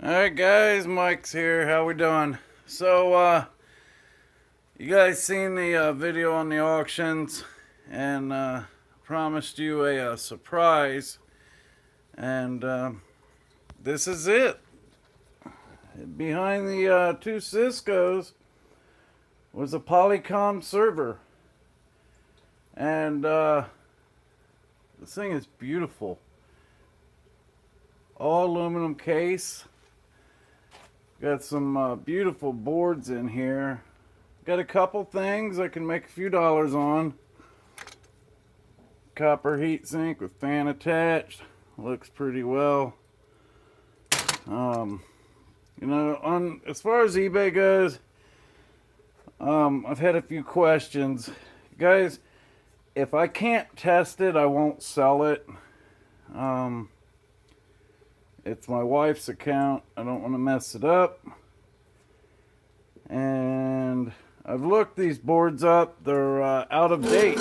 Alright guys, Mike's here. How we doing? So, you guys seen the video on the auctions, and promised you a surprise, and this is it. Behind the two Ciscos was a Polycom server, and this thing is beautiful. All aluminum case. Got some beautiful boards in here. Got a couple things I can make a few dollars on. Copper heatsink with fan attached. Looks pretty well. You know, as far as eBay goes, I've had a few questions. Guys, if I can't test it, I won't sell it. It's my wife's account. I don't want to mess it up. And I've looked these boards up. They're out of date,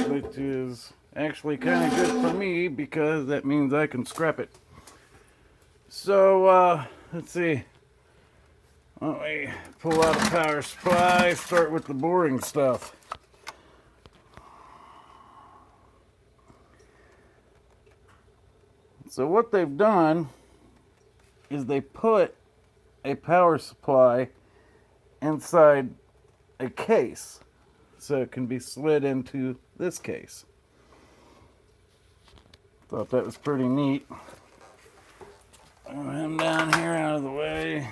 which is actually kind of good for me because that means I can scrap it. So, let's see. Let me pull out a power supply, start with the boring stuff. So what they've done is they put a power supply inside a case so it can be slid into this case. Thought that was pretty neat. Throw him down here out of the way.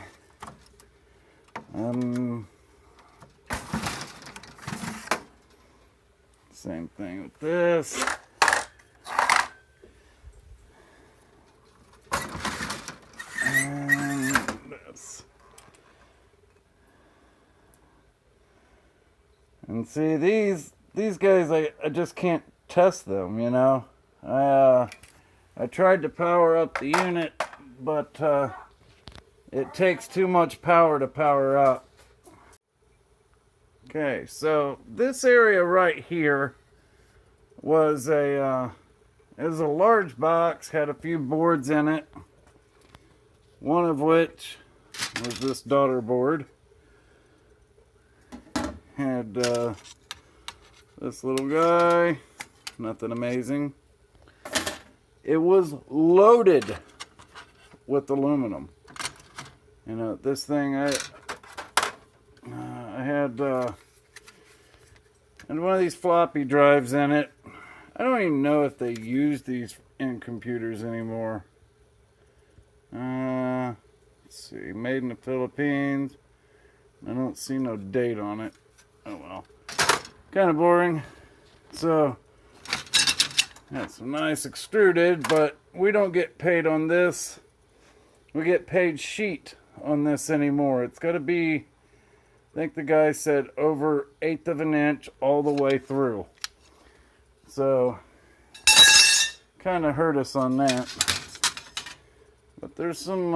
Same thing with this. And see, these guys, I just can't test them, you know. I tried to power up the unit, but it takes too much power to power up. Okay, so this area right here was it was a large box, had a few boards in it. One of which was this daughter board. Had this little guy, nothing amazing. It was loaded with aluminum. You know, this thing I had one of these floppy drives in it. I don't even know if they use these in computers anymore. Let's see, made in the Philippines. I don't see no date on it. Oh well, kind of boring. So that's some nice extruded, but we don't get paid on this. We get paid sheet on this anymore. It's got to be, I think the guy said, over 1/8 of an inch all the way through. So kind of hurt us on that. But there's some,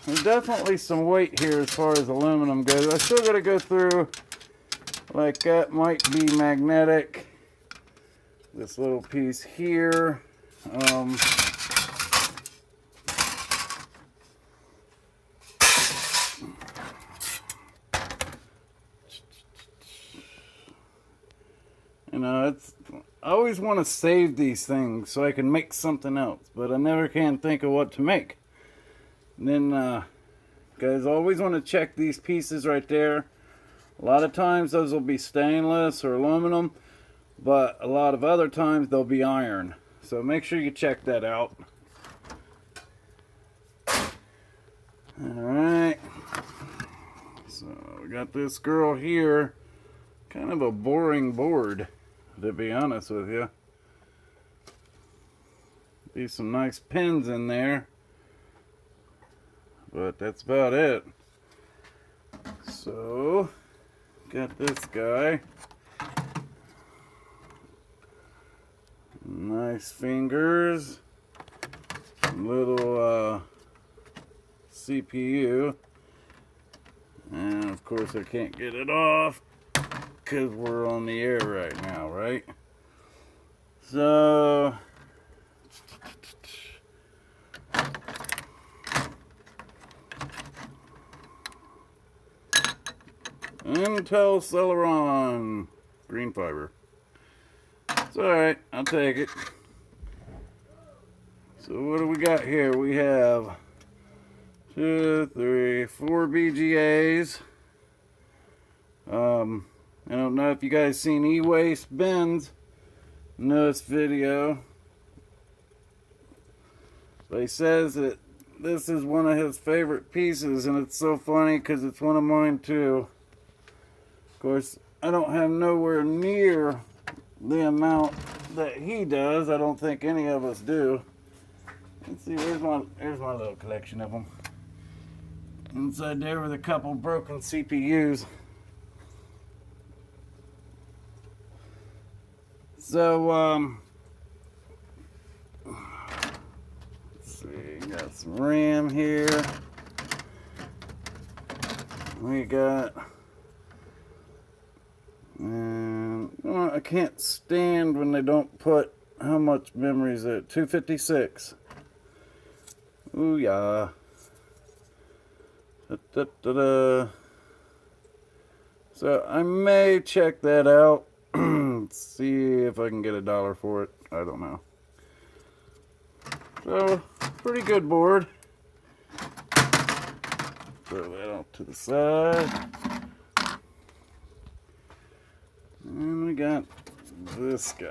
there's definitely some weight here as far as aluminum goes. I still got to go through. Like that might be magnetic. This little piece here. You know, I always want to save these things so I can make something else, but I never can think of what to make. And then, guys, always want to check these pieces right there. A lot of times those will be stainless or aluminum, but a lot of other times they'll be iron. So make sure you check that out. Alright. So we got this girl here. Kind of a boring board, to be honest with you. Be some nice pins in there. But that's about it. So got this guy. Nice fingers. Little CPU. And of course I can't get it off because we're on the air right now, right? So Intel Celeron green fiber. It's alright, I'll take it. So what do we got here? We have 2, 3, 4 BGAs. I don't know if you guys seen e-waste bins in this video, but he says that this is one of his favorite pieces, and it's so funny because it's one of mine too. Of course, I don't have nowhere near the amount that he does. I don't think any of us do. Let's see, here's my little collection of them. Inside there with a couple broken CPUs. So, let's see, got some RAM here. We got, and I can't stand when they don't put how much memory is it. 256. Ooh yeah. Da, da, da, da. So I may check that out. See if I can get $1 for it. I don't know. So, pretty good board. Throw that off to the side. And we got this guy.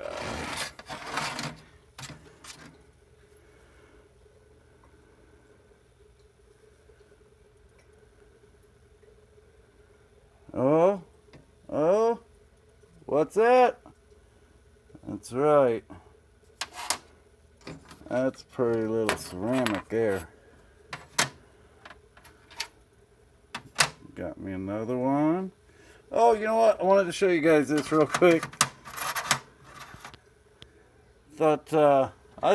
Oh, what's that? That's right. That's pretty little ceramic there. Got me another one. Oh, you know what? I wanted to show you guys this real quick. I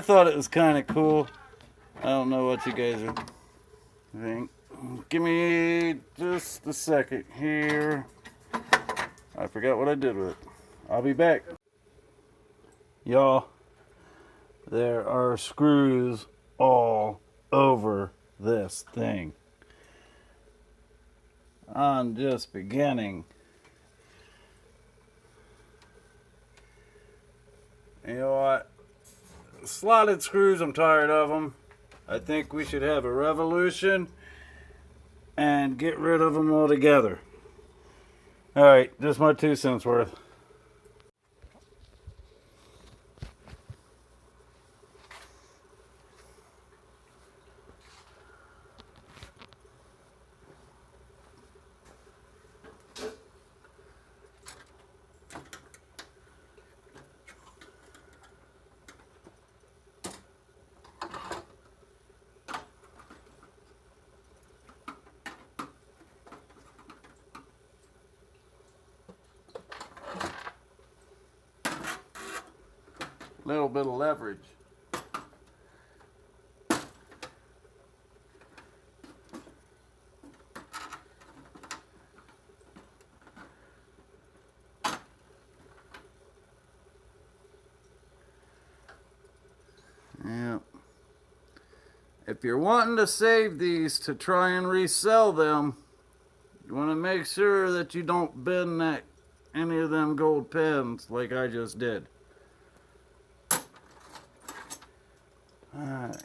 thought it was kind of cool. I don't know what you guys think. Give me just a second here. I forgot what I did with it. I'll be back. Y'all, there are screws all over this thing. I'm just beginning. You know what? Slotted screws, I'm tired of them. I think we should have a revolution and get rid of them altogether. Alright, just my 2 cents worth. Little bit of leverage. Yeah. If you're wanting to save these to try and resell them, you want to make sure that you don't bend any of them gold pins like I just did. Alright.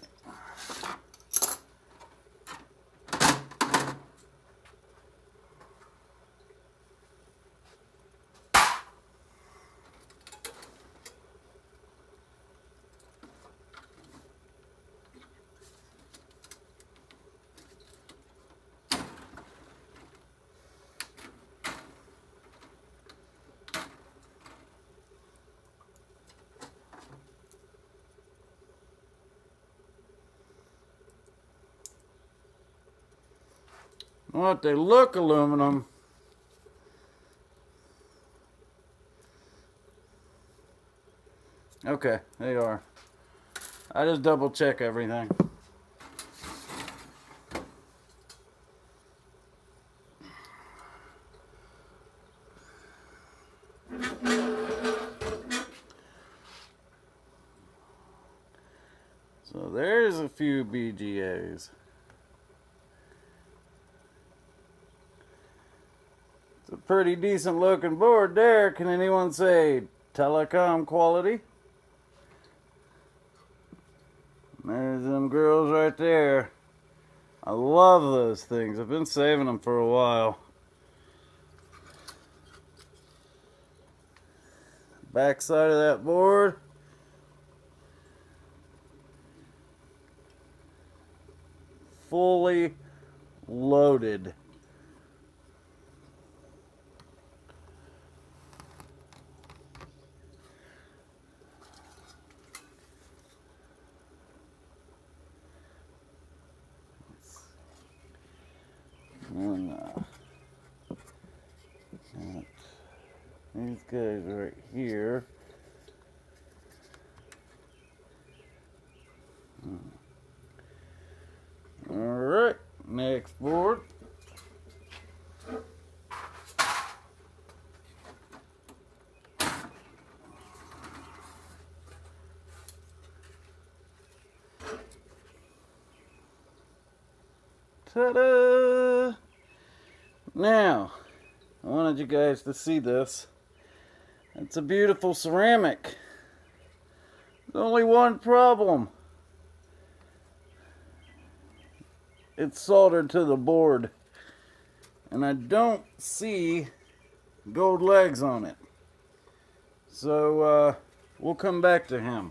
Well, they look aluminum. Okay, they are. I just double check everything. So there's a few BGAs. It's a pretty decent looking board there. Can anyone say telecom quality? There's them girls right there. I love those things. I've been saving them for a while. Back side of that board. Fully loaded. And, these guys right here. Alright, next board. Ta-da! Now, I wanted you guys to see this. It's a beautiful ceramic. There's only one problem. It's soldered to the board. And I don't see gold legs on it. So, we'll come back to him.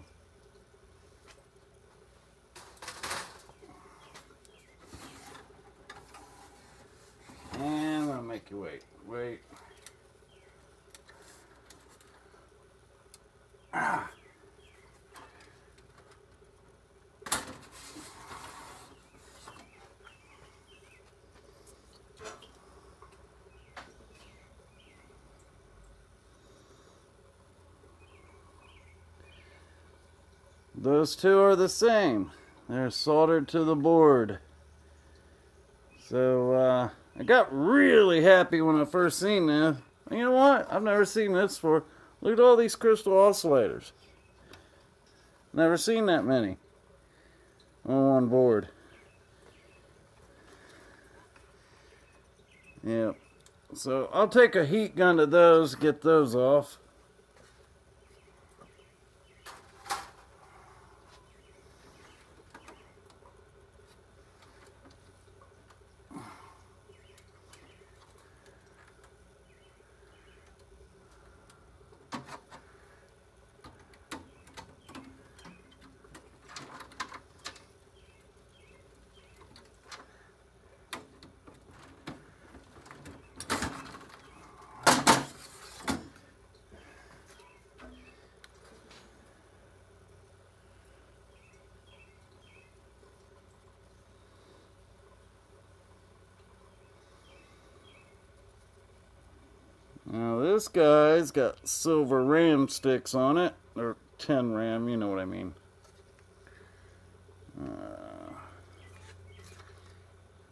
And I'm gonna make you wait. Wait. Ah. Those two are the same. They're soldered to the board. So, I got really happy when I first seen this. You know what? I've never seen this before. Look at all these crystal oscillators. Never seen that many on one board. Yep. So I'll take a heat gun to those, get those off. Now this guy's got silver RAM sticks on it, or 10 RAM, you know what I mean.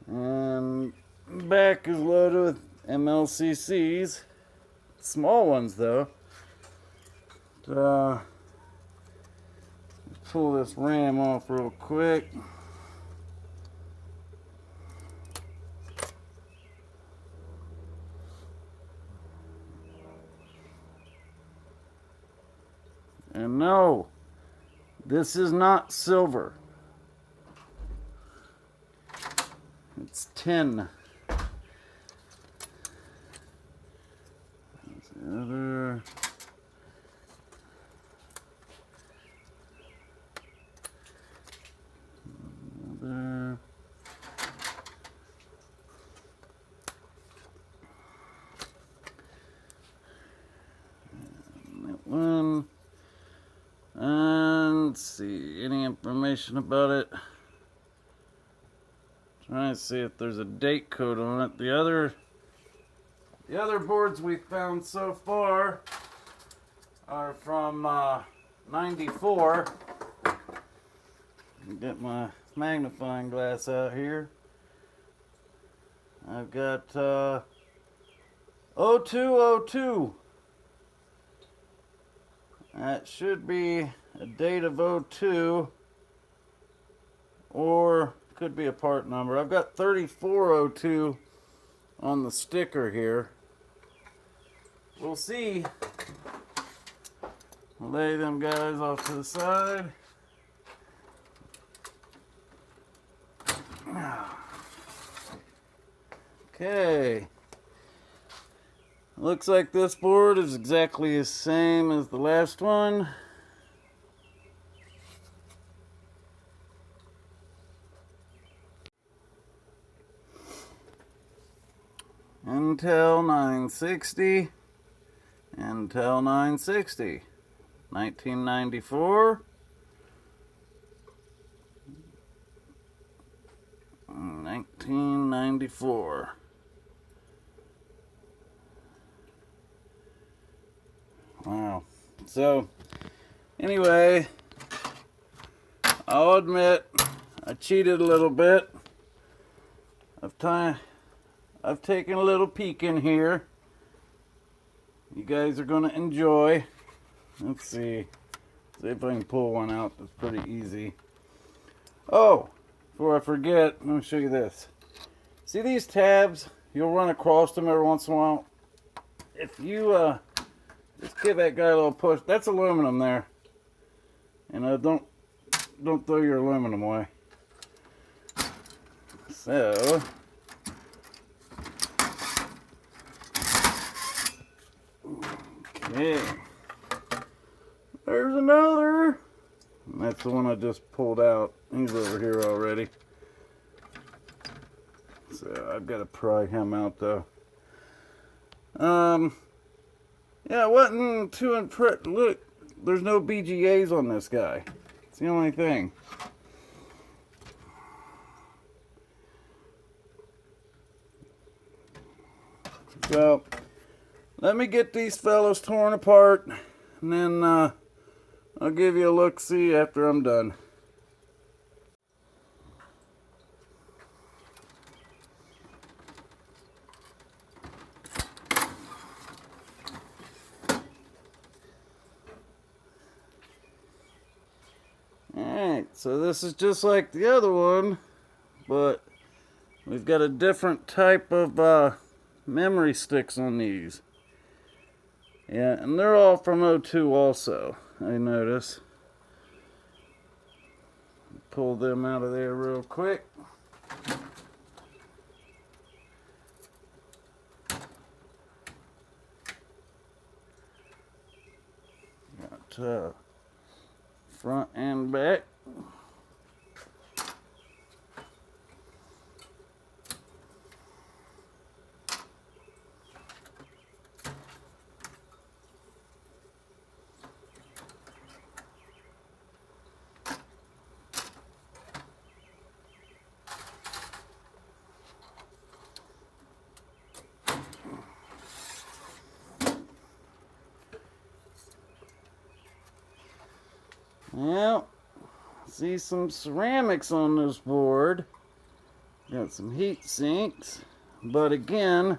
And back is loaded with MLCCs, small ones though. Pull this RAM off real quick. And no, this is not silver. It's tin. There's the other. Another. And that one. And let's see, any information about it? Trying to see if there's a date code on it. The other boards we found so far are from 94. Get my magnifying glass out here. I've got 0202. That should be a date of 02, or could be a part number. I've got 3402 on the sticker here. we'll see. I'll lay them guys off to the side. Okay. Looks like this board is exactly the same as the last one. Intel 960, Intel 960, 1994, 1994. Wow. So, anyway, I'll admit I cheated a little bit. I've taken a little peek in here. You guys are going to enjoy. Let's see. See if I can pull one out. That's pretty easy. Oh, before I forget, let me show you this. See these tabs? You'll run across them every once in a while. If you just give that guy a little push. That's aluminum there. And don't throw your aluminum away. So, okay. There's another. And that's the one I just pulled out. He's over here already. So I've got to pry him out though. Yeah, I wasn't too impressed. Look, there's no BGAs on this guy. It's the only thing. So, let me get these fellows torn apart, and then I'll give you a look-see after I'm done. Alright, so this is just like the other one, but we've got a different type of memory sticks on these. Yeah, and they're all from '02 also, I notice. Pull them out of there real quick. Got front and back. Well, see some ceramics on this board. Got some heat sinks, but again,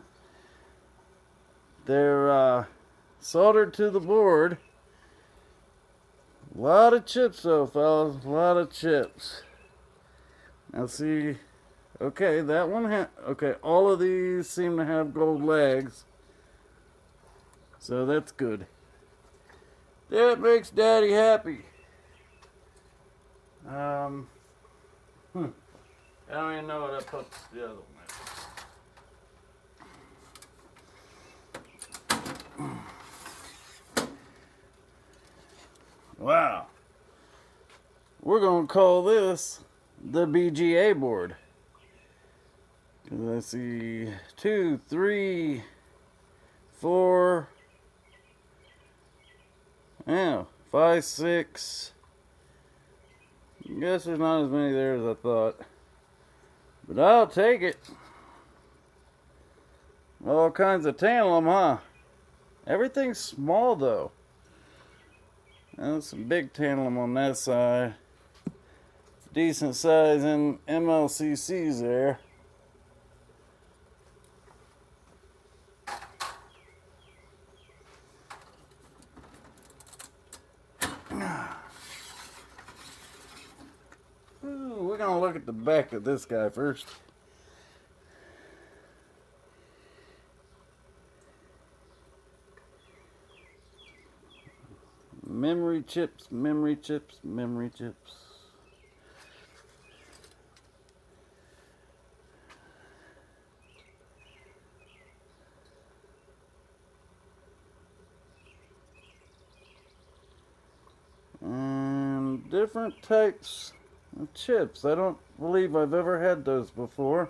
they're soldered to the board. A lot of chips though, fellas, a lot of chips. Now see, okay, that one okay, all of these seem to have gold legs. So that's good. That makes Daddy happy. I don't even know what I put the other one in. Wow. We're going to call this the BGA board. Let's see, 2, 3, 4, 5, 6. I guess there's not as many there as I thought. But I'll take it. All kinds of tantalum, huh? Everything's small though. And some big tantalum on that side. Decent size in MLCCs there. We're going to look at the back of this guy first. Memory chips, memory chips, memory chips. And different types of chips. I don't believe I've ever had those before.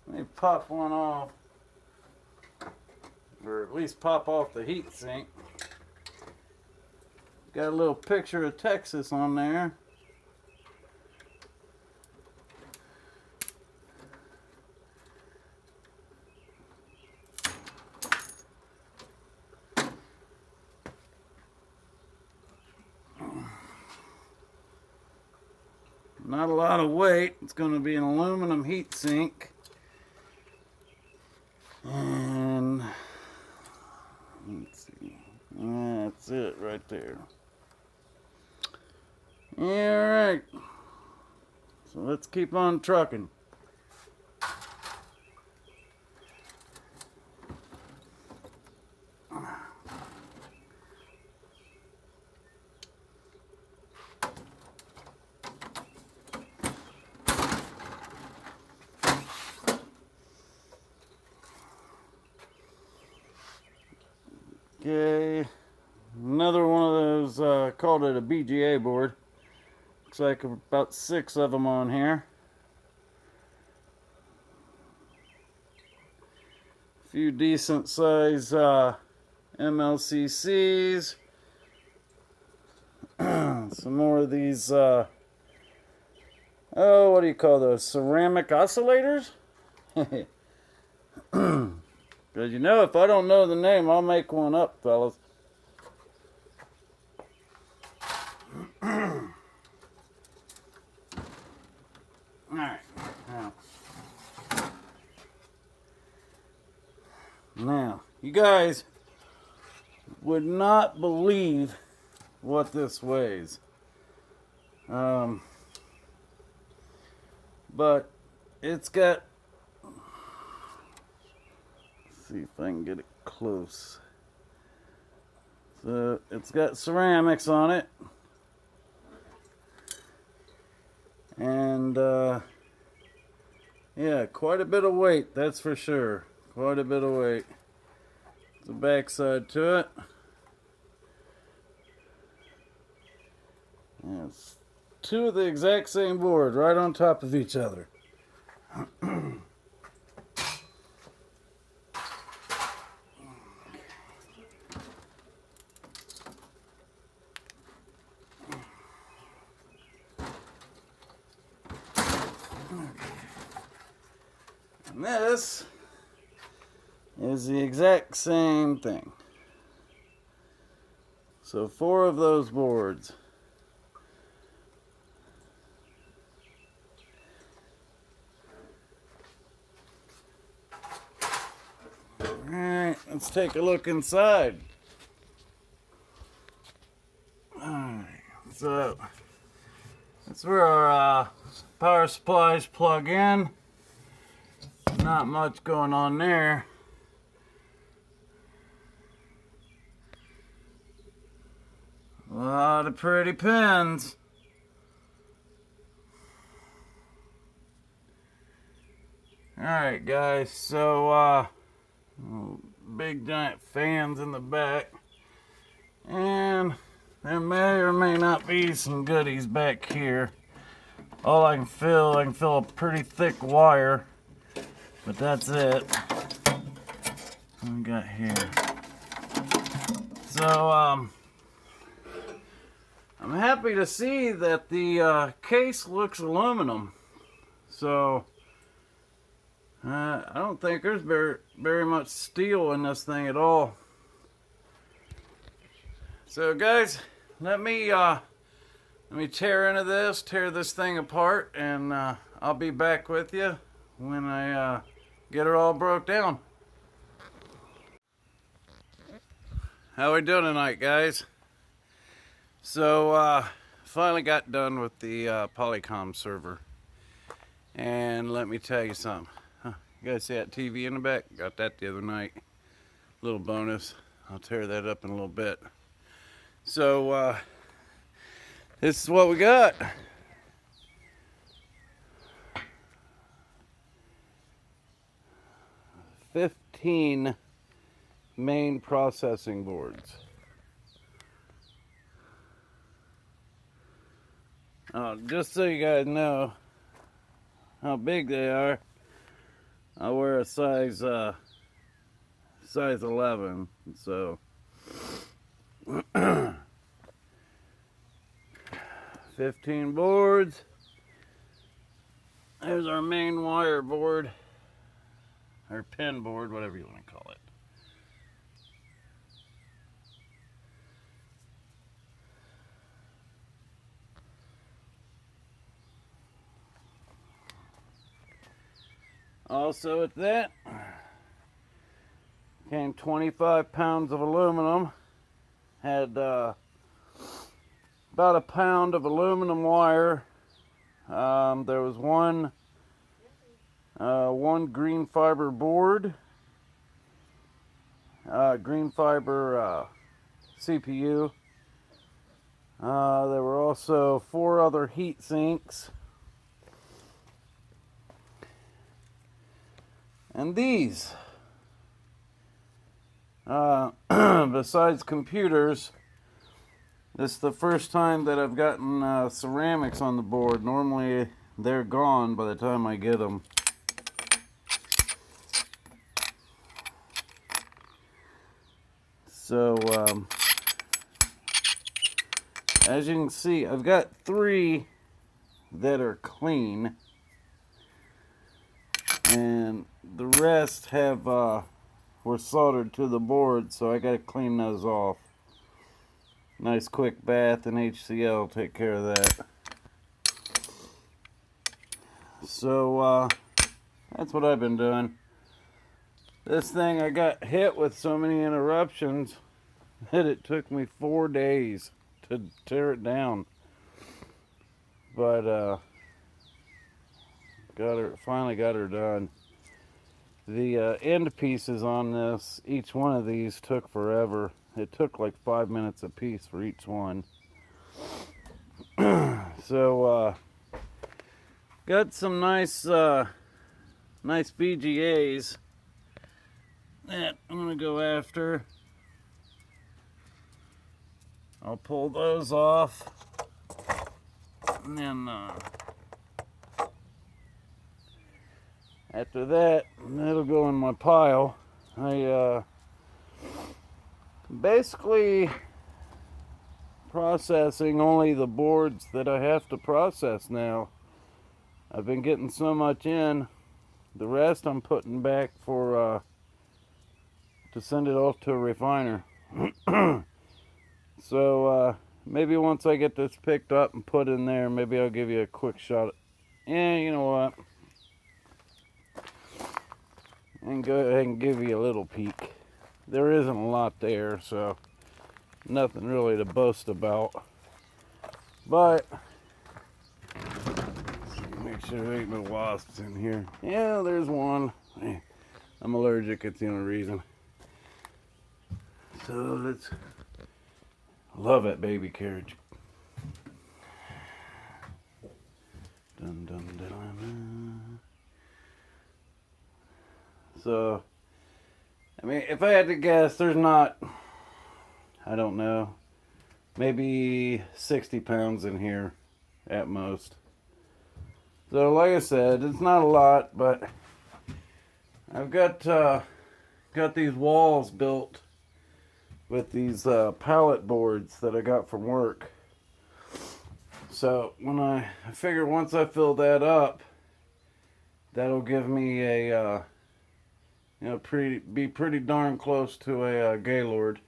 Let me pop one off, or at least pop off the heat sink. Got a little picture of Texas on there. Not a lot of weight. It's going to be an aluminum heat sink. And let's see. That's it right there. Alright. So let's keep on trucking. Okay, another one of those, called it a BGA board. Looks like about 6 of them on here. A few decent size MLCCs. Some more of these, oh, what do you call those? Ceramic oscillators? Because you know, if I don't know the name, I'll make one up, fellas. Alright. Now, you guys would not believe what this weighs. But it's got... see if I can get it close. So it's got ceramics on it, and yeah, quite a bit of weight, that's for sure. Quite a bit of weight. The backside to it. Yeah, it's 2 of the exact same board right on top of each other. And this is the exact same thing. So 4 of those boards. Alright, let's take a look inside. Alright, so that's where our power supplies plug in. Not much going on there. A lot of pretty pins. Alright guys, so big giant fans in the back, and there may or may not be some goodies back here. All I can feel a pretty thick wire, but that's it. What we got here? So I'm happy to see that the case looks aluminum. So I don't think there's very much steel in this thing at all. So guys, let me tear this thing apart, and I'll be back with you when I get it all broke down. How we doing tonight, guys? So finally got done with the Polycom server, and let me tell you something. You guys see that TV in the back? Got that the other night. Little bonus. I'll tear that up in a little bit. So, this is what we got. 15 main processing boards. Just so you guys know how big they are, I wear a size 11, so 15 boards. There's our main wire board, or pin board, whatever you want to call it. Also with that came 25 pounds of aluminum. Had about a pound of aluminum wire. There was one green fiber board, green fiber CPU. There were also 4 other heat sinks. And these, besides computers, this is the first time that I've gotten ceramics on the board. Normally they're gone by the time I get them. So, as you can see, I've got 3 that are clean. And the rest have were soldered to the board, so I gotta clean those off. Nice quick bath and HCl will take care of that. So that's what I've been doing. This thing, I got hit with so many interruptions that it took me 4 days to tear it down. But finally got her done. The end pieces on this, each one of these took forever. It took like 5 minutes a piece for each one. So got some nice BGAs that I'm gonna go after. I'll pull those off, and then after that, it'll go in my pile. I basically processing only the boards that I have to process now. I've been getting so much in. The rest I'm putting back for to send it off to a refiner. So maybe once I get this picked up and put in there, maybe I'll give you a quick shot. Yeah, you know what? And go ahead and give you a little peek. There isn't a lot there, so nothing really to boast about. But make sure there ain't no wasps in here. Yeah, there's one. I'm allergic, it's the only reason. So let's love that baby carriage. Dun, dun, dun, dun. So, I mean, if I had to guess, there's not, I don't know, maybe 60 pounds in here at most. So, like I said, it's not a lot, but I've got these walls built with these pallet boards that I got from work. So, when I figure once I fill that up, that'll give me a be pretty darn close to a Gaylord.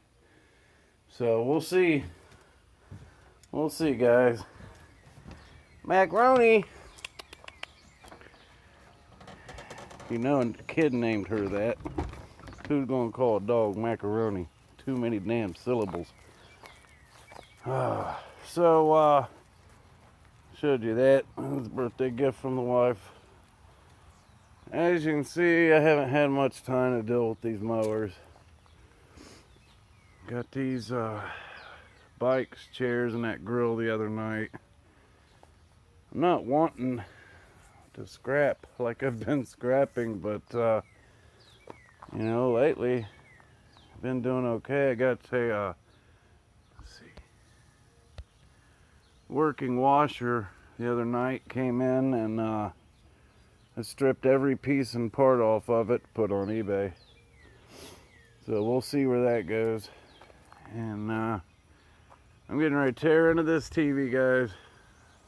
So we'll see. We'll see, guys. Macaroni. You know, a kid named her that. Who's gonna call a dog macaroni? Too many damn syllables. So showed you that. It was a birthday gift from the wife. As you can see, I haven't had much time to deal with these mowers. Got these bikes, chairs, and that grill the other night. I'm not wanting to scrap like I've been scrapping, but you know, lately I've been doing okay. I got a let's see, working washer the other night, came in, and I stripped every piece and part off of it, put on eBay. So we'll see where that goes. And I'm getting ready to tear into this TV, guys.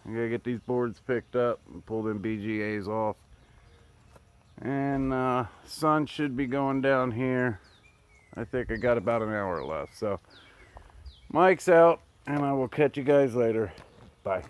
I gotta get these boards picked up and pull them BGAs off. And sun should be going down here. I think I got about an hour left. So Mike's out, and I will catch you guys later. Bye.